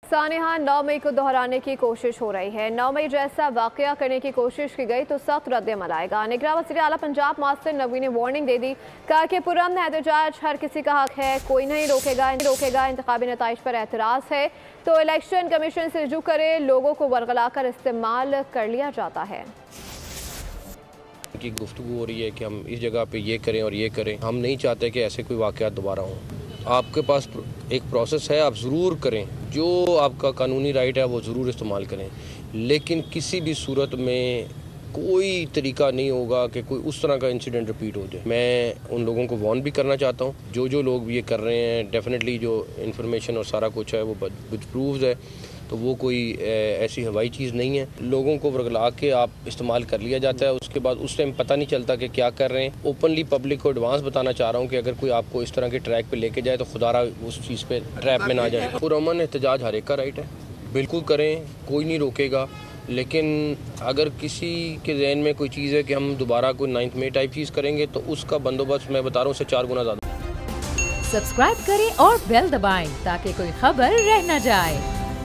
सानेहा 9 मई को दोहराने की कोशिश हो रही है। 9 मई जैसा वाकया करने की कोशिश की गई तो सख्त रद्द-ए-अमल आएगा। निगरान वज़ीर आला पंजाब मास्टर नबी ने वार्निंग दे दी, कहा कि पुरअमन एहतजाज हर किसी का हक है, कोई नहीं रोकेगा। इंतखाबी नताइज पर एतराज़ है तो इलेक्शन कमीशन से रुजू करे। लोगों को वर्गला कर इस्तेमाल कर लिया जाता है। की गुफ्तगू हो रही है कि हम इस जगह पे ये करें और ये करें। हम नहीं चाहते कि ऐसे कोई वाक़यात दोबारा हों। आपके पास एक प्रोसेस है, आप ज़रूर करें, जो आपका कानूनी राइट है वो ज़रूर इस्तेमाल करें, लेकिन किसी भी सूरत में कोई तरीका नहीं होगा कि कोई उस तरह का इंसिडेंट रिपीट हो जाए। मैं उन लोगों को वार्न भी करना चाहता हूँ, जो लोग ये कर रहे हैं, डेफिनेटली जो इन्फॉर्मेशन और सारा कुछ है वो विद प्रूफ्स है, तो वो कोई ऐसी हवाई चीज़ नहीं है। लोगों को वर्गला के आप इस्तेमाल कर लिया जाता है, उसके बाद उस टाइम पता नहीं चलता कि क्या कर रहे हैं। ओपनली पब्लिक को एडवांस बताना चाह रहा हूँ कि अगर कोई आपको इस तरह के ट्रैक पे लेके जाए तो खुदारा उस चीज़ पे ट्रैप में ना जाए। पुरअमन एहतजाज हर एक का राइट है, बिल्कुल करें, कोई नहीं रोकेगा। लेकिन अगर किसी के जहन में कोई चीज़ है कि हम दोबारा कोई 9 मई टाइप चीज़ करेंगे तो उसका बंदोबस्त मैं बता रहा हूँ उससे 4 गुना ज़्यादा। सब्सक्राइब करें और बेल दबाएं ताकि कोई खबर रह न जाए।